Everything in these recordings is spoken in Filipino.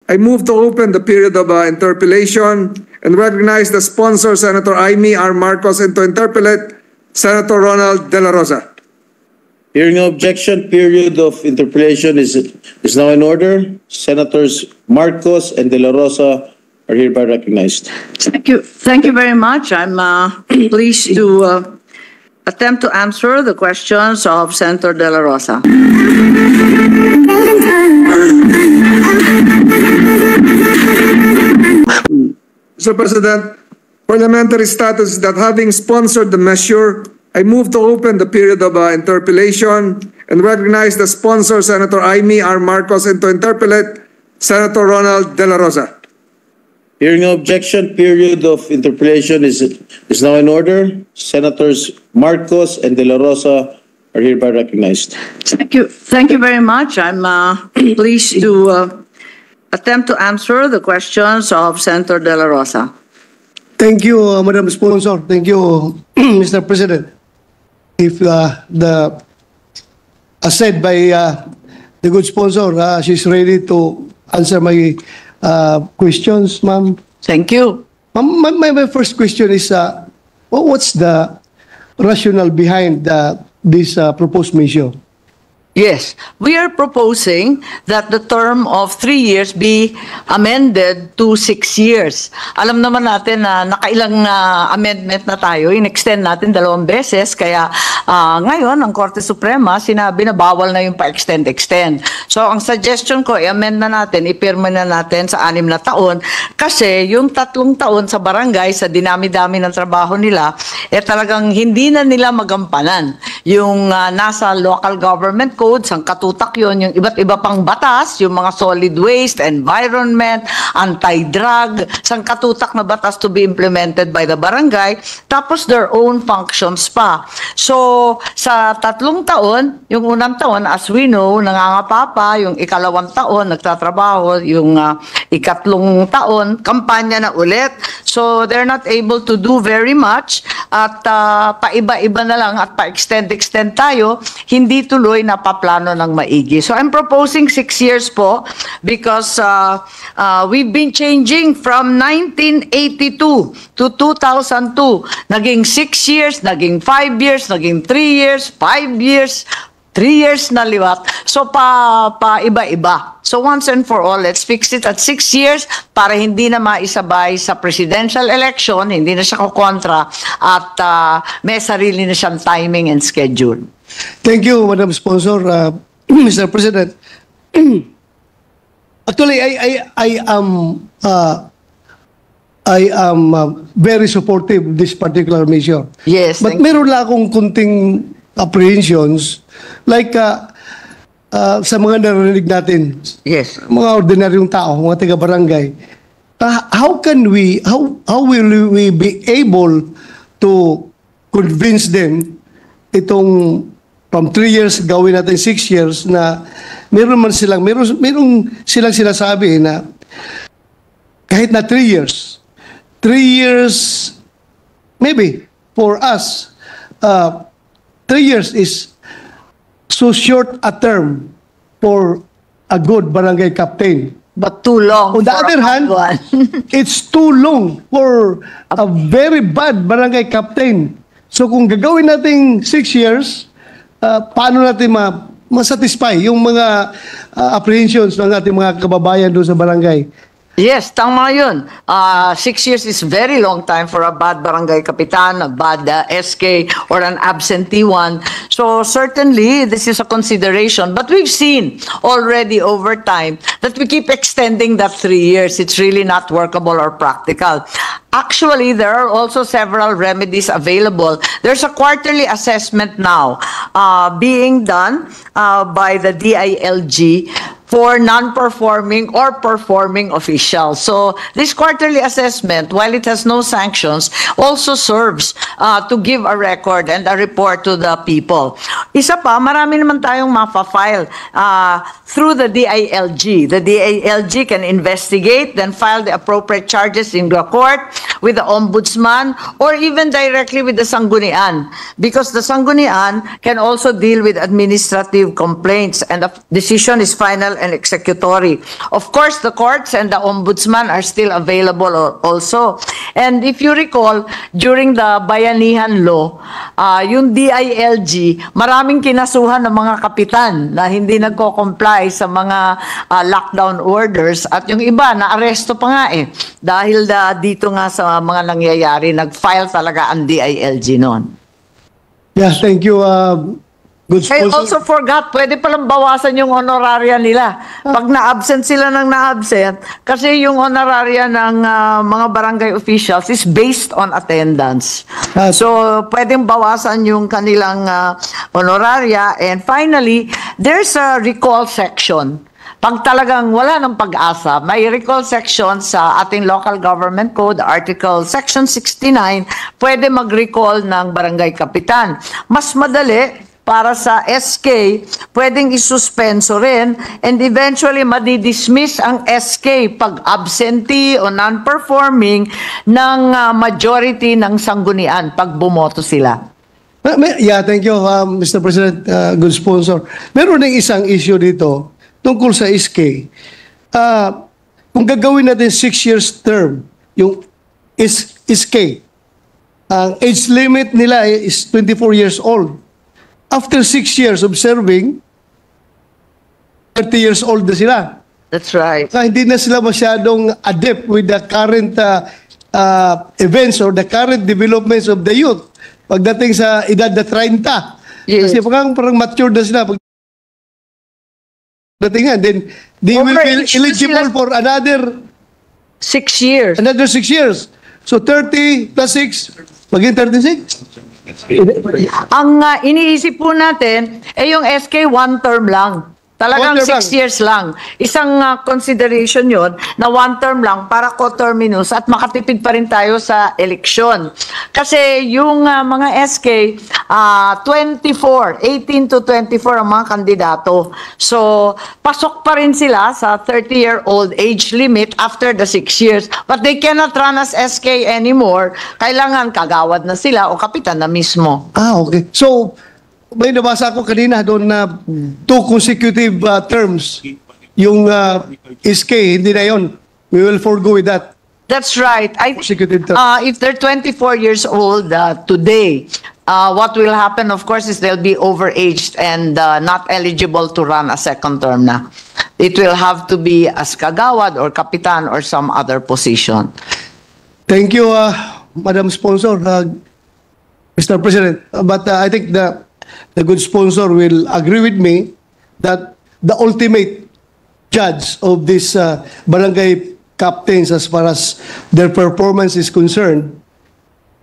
I move to open the period of interpellation and recognize the sponsor, Senator Amy R. Marcos, and to interpellate Senator Ronald De La Rosa. Hearing no objection, period of interpellation is now in order. Senators Marcos and De La Rosa are hereby recognized. Thank you. Thank you very much. I'm pleased to attempt to answer the questions of Senator De La Rosa. Mr. President, parliamentary status is that having sponsored the measure, I move to open the period of interpellation and recognize the sponsor, Senator Amy R. Marcos, and to interpellate Senator Ronald De La Rosa. Hearing no objection, period of interpellation is now in order. Senators Marcos and De La Rosa are hereby recognized. Thank you. Thank you very much. I'm pleased to attempt to answer the questions of Senator De La Rosa. Thank you, Madam Sponsor. Thank you, Mr. President. If as said by the good sponsor, she's ready to answer my questions, ma'am. Thank you. My first question is, what's the rationale behind this proposed measure? Yes, we are proposing that the term of 3 years be amended to 6 years. Alam naman natin na nakailang amendment na tayo, in-extend natin 2 beses, kaya ngayon ang Korte Suprema sinabi na bawal na yung pa-extend. So ang suggestion ko, i-amend na natin, ipirma na natin sa 6 na taon, kasi yung 3 taon sa barangay, sa dinami-dami ng trabaho nila, talagang hindi na nila magampanan. Yung nasa local government code, ang katutak yun, yung iba't iba pang batas, yung mga solid waste, environment, anti-drug, sang katutak na batas to be implemented by the barangay, tapos their own functions pa. So, sa 3 taon, yung unang taon, as we know, nangangapa pa, yung 2nd taon, nagtatrabaho, yung 3 taon, kampanya na ulit. So, they're not able to do very much, at paiba-iba na lang, at pa-extend tayo, hindi tuloy na plano ng maigi. So I'm proposing 6 years po because we've been changing from 1982 to 2002. Naging 6 years, naging 5 years, naging 3 years, 5 years, 3 years na liwat. So pa iba-iba. So once and for all, let's fix it at 6 years para hindi na maisabay sa presidential election, hindi na siya kukontra at may sarili na siyang timing and schedule. Thank you, Madam Sponsor. Mr. President, actually, I am very supportive of this particular measure. Yes. But meron lang akong kunting apprehensions, like sa mga narinig natin, yes, mga ordinaryong tao, mga taga-barangay, how will we be able to convince them itong from 3 years gawin natin 6 years na meron silang sinasabi na kahit na 3 years maybe for us 3 years is so short a term for a good barangay captain. But too long. On the other hand, it's too long for a very bad barangay captain. So kung gagawin natin 6 years, paano natin ma-satisfy yung mga apprehensions ng ating mga kababayan doon sa barangay? Yes, tama yun. 6 years is very long time for a bad barangay kapitan, a bad SK, or an absentee one. So certainly, this is a consideration. But we've seen already over time that we keep extending that 3 years. It's really not workable or practical. Actually, there are also several remedies available. There's a quarterly assessment now being done by the DILG for non-performing or performing officials. So this quarterly assessment, while it has no sanctions, also serves to give a record and a report to the people. Isa pa, marami naman tayong mapa-file through the DILG. The DILG can investigate, then file the appropriate charges in the court. with the ombudsman or even directly with the sanggunian, because the sanggunian can also deal with administrative complaints and the decision is final and executory. Of course, the courts and the ombudsman are still available also. And if you recall, during the Bayanihan Law, yung DILG, maraming kinasuhan ng mga kapitan na hindi nagko-comply sa mga lockdown orders at yung iba na-aresto pa nga dahil dito nga sa mga nangyayari, nag-file talaga ang DILG noon. Yeah, thank you. Good I sponsor. also forgot, pwede palang bawasan yung honoraria nila. Pag na-absent sila ng na-absent, kasi yung honoraria ng mga barangay officials is based on attendance. So, pwedeng bawasan yung kanilang honoraria. And finally, there's a recall section. Pag talagang wala ng pag-asa, may recall section sa ating local government code, article section 69, pwede mag-recall ng barangay kapitan. Mas madali, para sa SK, pwedeng isuspenso rin and eventually madidismiss ang SK pag absentee o non-performing ng majority ng sanggunian pag bumoto sila. Yeah, thank you, Mr. President. Good sponsor. Meron ng isang issue dito tungkol sa SK. Kung gagawin natin 6 years term, yung SK, ang age limit nila is 24 years old. After 6 years of serving, 30 years old na sila. That's right. Hindi na sila masyadong adept with the current events or the current developments of the youth. Pagdating sa edad na 30. Yes. Kasi parang mature na sila. Pagdating nga, then they will be Overage na eligible sila. for another 6 years. 6 years. So 30 plus 6, maging 36. Ang iniisip po natin, yung SK one term lang. Talagang One term 6 years lang. Isang consideration yon na one term lang para coterminous at makatipid pa rin tayo sa eleksyon. Kasi yung mga SK, 18 to 24 ang mga kandidato. So, pasok pa rin sila sa 30-year-old age limit after the 6 years. But they cannot run as SK anymore. Kailangan kagawad na sila o kapitan na mismo. Okay. So, may nabasa ko kanina doon na 2 consecutive terms. Yung SK, hindi na yun. We will forgo with that. That's right. Consecutive term. If they're 24 years old today, what will happen, of course, is they'll be overaged and not eligible to run a second term na. It will have to be as kagawad or kapitan or some other position. Thank you, Madam Sponsor, Mr. President. But I think the good sponsor will agree with me that the ultimate judge of this barangay captains as far as their performance is concerned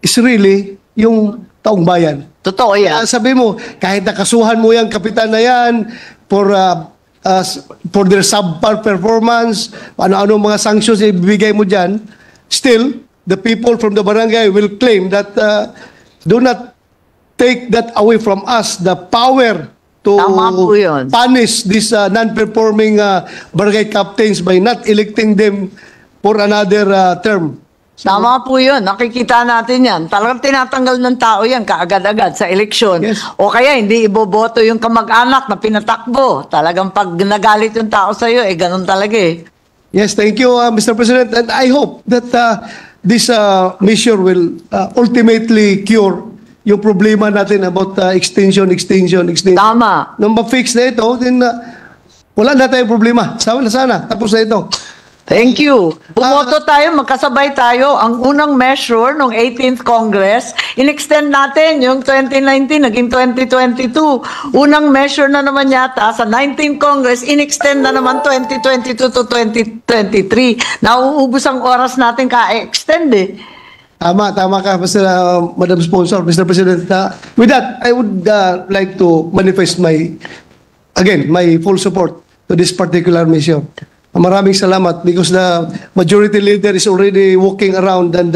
is really yung taong bayan. Totoo yan. Sabi mo, kahit nakasuhan mo yung kapitan na yan for their subpar performance, ano-ano mga sanctions na ibibigay mo dyan, still, the people from the barangay will claim that do not take that away from us, the power to Tama po yun. punish these non-performing barangay captains by not electing them for another term. Tama po yun. Nakikita natin yan. Talagang tinatanggal ng tao yan kaagad-agad sa eleksyon. Yes. O kaya hindi iboboto yung kamag-anak na pinatakbo. Talagang pag nagalit yung tao sa'yo, ganun talaga Yes, thank you, Mr. President. And I hope that this measure will ultimately cure yung problema natin about extension. Tama. Nung ma-fix na ito, then wala na tayong problema. Sana, tapos na ito. Thank you. Bumoto tayo, magkasabay tayo. Ang unang measure ng 18th Congress, in-extend natin yung 2019, naging 2022. Unang measure na naman yata sa 19th Congress, in-extend na naman 2022 to 2023. Nauubos ang oras natin ka-extend Tama ka, Madam Sponsor, Mr. President. With that, I would like to manifest my full support to this particular measure. Maraming salamat because the majority leader is already walking around and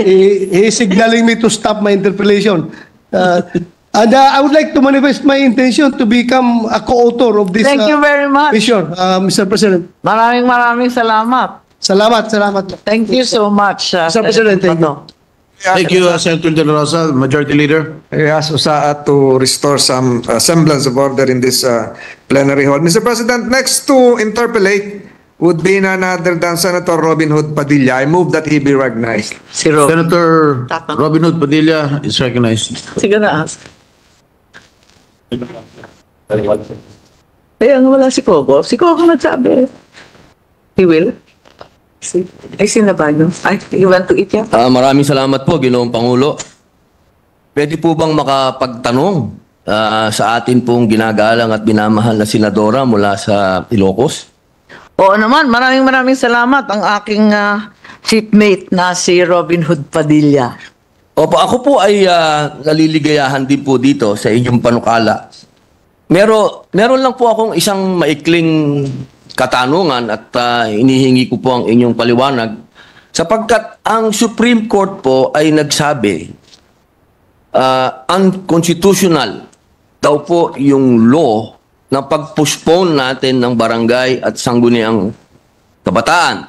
he is signaling me to stop my interpellation. And I would like to manifest my intention to become a co-author of this Thank you very much. measure, Mr. President. Maraming salamat. Salamat, salamat. Thank you so much. Mr. President, thank you. Thank you, Senator De La Rosa, Majority Leader. I ask USAA to restore some semblance of order in this plenary hall. Mr. President, next to interpellate would be none other than Senator Robin Hood Padilla. I move that he be recognized. Si Rob. Senator Robin Hood Padilla is recognized. Sige na. Kaya nga wala si Coco. Si Coco nagsabi. He will. Ay, sinabayo. Ay, you want to eat yan? Maraming salamat po, Ginoong Pangulo. Pwede po bang makapagtanong sa atin pong ginagalang at binamahal na senadora mula sa Ilocos? Oo naman, maraming salamat ang aking seatmate na si Robin Hood Padilla. Opo, ako po ay naliligayahan din po dito sa inyong panukala. Meron lang po akong isang maikling katanungan at inihingi ko po ang inyong paliwanag sapagkat ang Supreme Court po ay nagsabi unconstitutional daw po yung law na pag-postpone natin ng barangay at sangguniang kabataan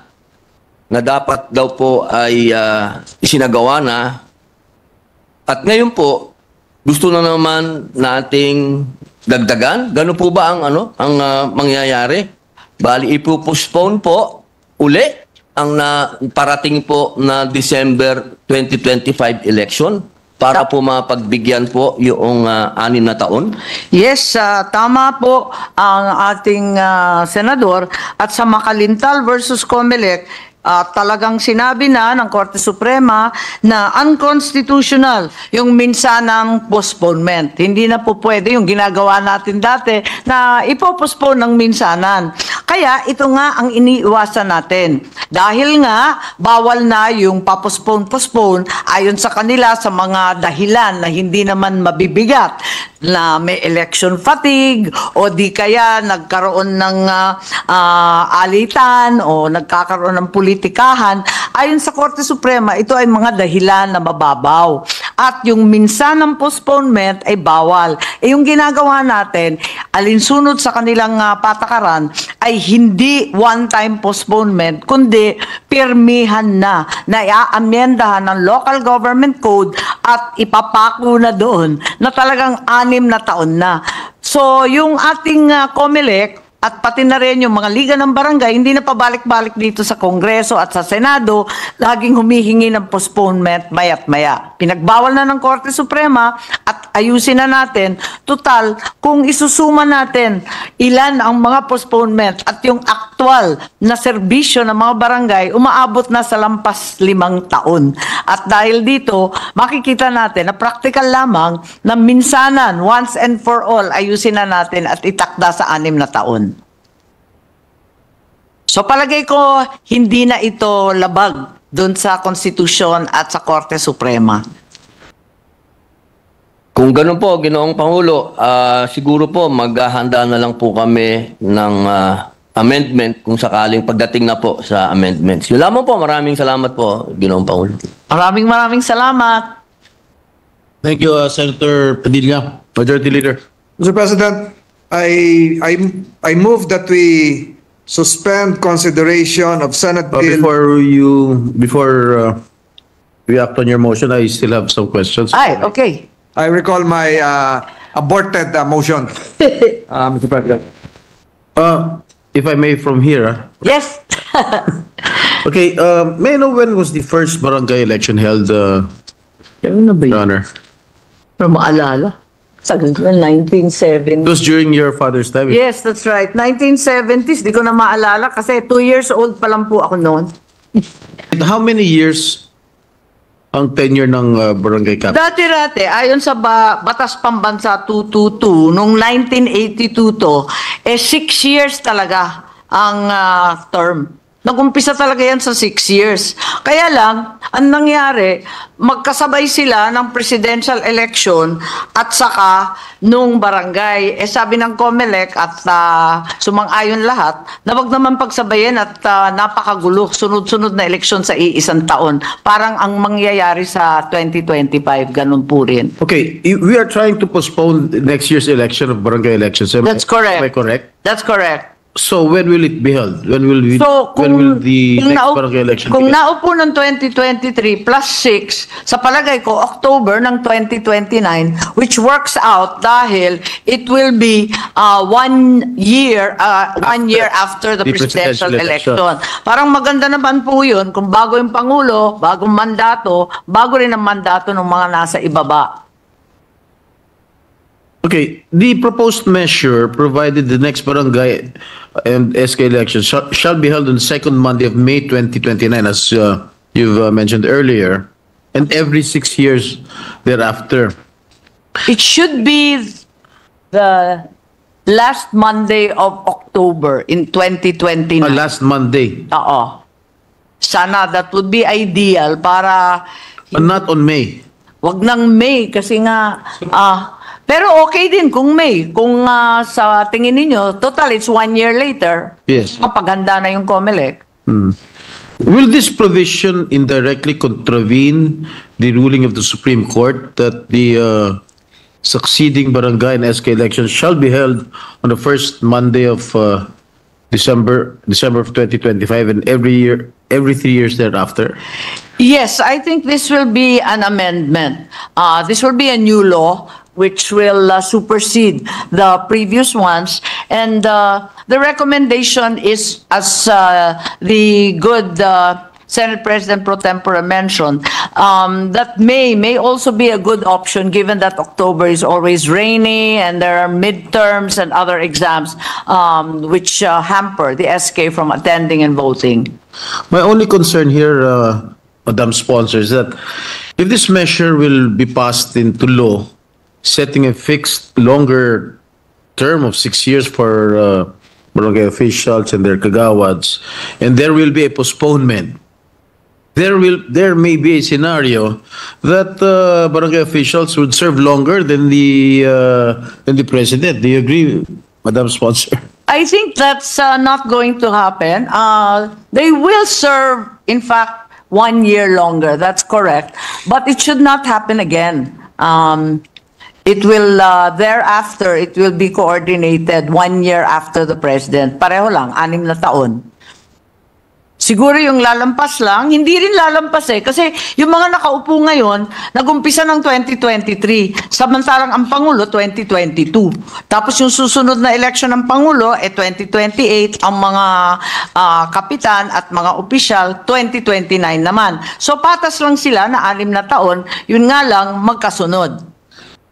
na dapat daw po ay isinagawa na at ngayon po gusto na naman nating dagdagan. Gano'n po ba ang mangyayari? Bali, ipopostpone po uli ang parating po na December 2025 election para po mapagbigyan po yung 6 na taon? Yes, tama po ang ating senador at sa Makalintal versus Comelec, talagang sinabi na ng Korte Suprema na unconstitutional yung minsanang postponement. Hindi na po pwede yung ginagawa natin dati na ipopostpone ng minsanan. Kaya ito nga ang iniiwasan natin. Dahil nga bawal na yung postpone ayon sa kanila sa mga dahilan na hindi naman mabibigat na may election fatigue o di kaya nagkaroon ng alitan o nagkakaroon ng politikahan. Ayon sa Korte Suprema, ito ay mga dahilan na mababaw. At yung minsanang postponement ay bawal. Yung ginagawa natin, alinsunod sa kanilang patakaran, ay hindi one-time postponement, kundi pirmihan na iaamyendahan ng local government code at ipapako na doon na talagang 6 na taon na. So, yung ating COMELEC at pati na rin yung mga liga ng barangay, hindi na pabalik-balik dito sa Kongreso at sa Senado, laging humihingi ng postponement maya't maya. Pinagbawal na ng Korte Suprema at ayusin na natin. Total, kung isusuma natin ilan ang mga postponement at yung actual na serbisyo ng mga barangay, umaabot na sa lampas 5 taon. At dahil dito, makikita natin na practical lamang na minsanan, once and for all, ayusin na natin at itakda sa 6 na taon. So palagay ko, hindi na ito labag doon sa Konstitusyon at sa Korte Suprema. Kung ganun po, Ginoong Pangulo, siguro po maghahanda na lang po kami ng amendment kung sakaling pagdating na po sa amendments. Yun lamang po, maraming salamat po, Ginoong Pangulo. Maraming salamat. Thank you, Senator Padilla, Majority Leader. Mr. President, I move that we suspend consideration of Senate But Bill. before we act on your motion, I still have some questions. Ay, okay. I recall my aborted motion, Mr. President. If I may from here. Yes. Okay, may I know when was the first barangay election held, Ano ba Your Honor? Pero maalala. Sa 1970. It was during your father's time. Yes, that's right. 1970s, di ko na maalala kasi 2 years old pa lang po ako noon. How many years ang tenure ng barangay captain? Dati-dati, ayon sa Batas Pambansa 222, noong 1982 to, 6 years talaga ang term. Nag-umpisa talaga yan sa 6 years. Kaya lang, ang nangyari, magkasabay sila ng presidential election at saka nung barangay. Sabi ng COMELEC at sumang-ayon lahat na wag naman pagsabayin at napakagulo, sunod-sunod na eleksyon sa iisang taon. Parang ang mangyayari sa 2025, ganun po rin. Okay, we are trying to postpone next year's election of barangay elections. That's correct. Am I correct? That's correct. So when will it be held? So, when will the kung next naup- barangay election kung begin? naupo ng 2023 plus 6, sa palagay ko, October ng 2029, which works out dahil it will be 1 year after the presidential election. Parang maganda naman po yun kung bago yung Pangulo, bagong mandato, bago rin ang mandato ng mga nasa ibaba. Okay, the proposed measure provided the next barangay and SK election shall be held on the second Monday of May 2029, as you've mentioned earlier, and every 6 years thereafter. It should be the last Monday of October in 2029. Last Monday, Oo. Sana that would be ideal para not on May. wag nang May kasi nga pero okay din kung May. Kung sa tingin ninyo, total it's 1 year later. Yes. Kapag handa na yung COMELEC. Will this provision indirectly contravene the ruling of the Supreme Court that the succeeding barangay and SK elections shall be held on the first Monday of December of 2025 and every 3 years thereafter? Yes, I think this will be an amendment. This will be a new law which will supersede the previous ones. And the recommendation is, as the good Senate President Pro Tempore mentioned, that may also be a good option given that October is always rainy and there are midterms and other exams which hamper the SK from attending and voting. My only concern here, Madam Sponsor, is that if this measure will be passed into law, setting a fixed longer term of 6 years for barangay officials and their kagawads, and there will be a postponement. There may be a scenario that barangay officials would serve longer than the president. Do you agree, Madam Sponsor? I think that's not going to happen. They will serve, in fact, 1 year longer. That's correct. But it should not happen again. It will, thereafter, it will be coordinated 1 year after the president. Pareho lang, 6 na taon. Siguro yung lalampas lang, hindi rin lalampas kasi yung mga nakaupo ngayon, nagumpisa ng 2023, samantalang ang Pangulo 2022. Tapos yung susunod na election ng Pangulo, 2028, ang mga kapitan at mga opisyal, 2029 naman. So patas lang sila na 6 na taon, yun nga lang magkasunod.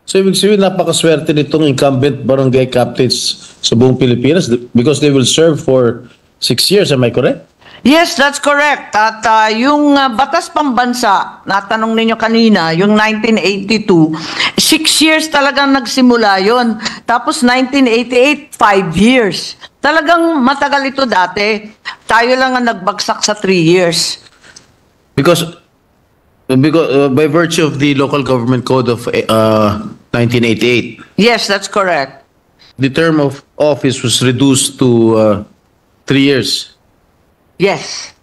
So, ibig sabihin, napakaswerte nitong incumbent barangay captains sa buong Pilipinas because they will serve for 6 years. Am I correct? Yes, that's correct. At yung batas pambansa, natanong ninyo kanina, yung 1982, 6 years talagang nagsimula yon. Tapos 1988, 5 years. Talagang matagal ito dati. Tayo lang ang nagbagsak sa 3 years. Because by virtue of the local government code of 1988, Yes, that's correct. the term of office was reduced to 3 years. Yes.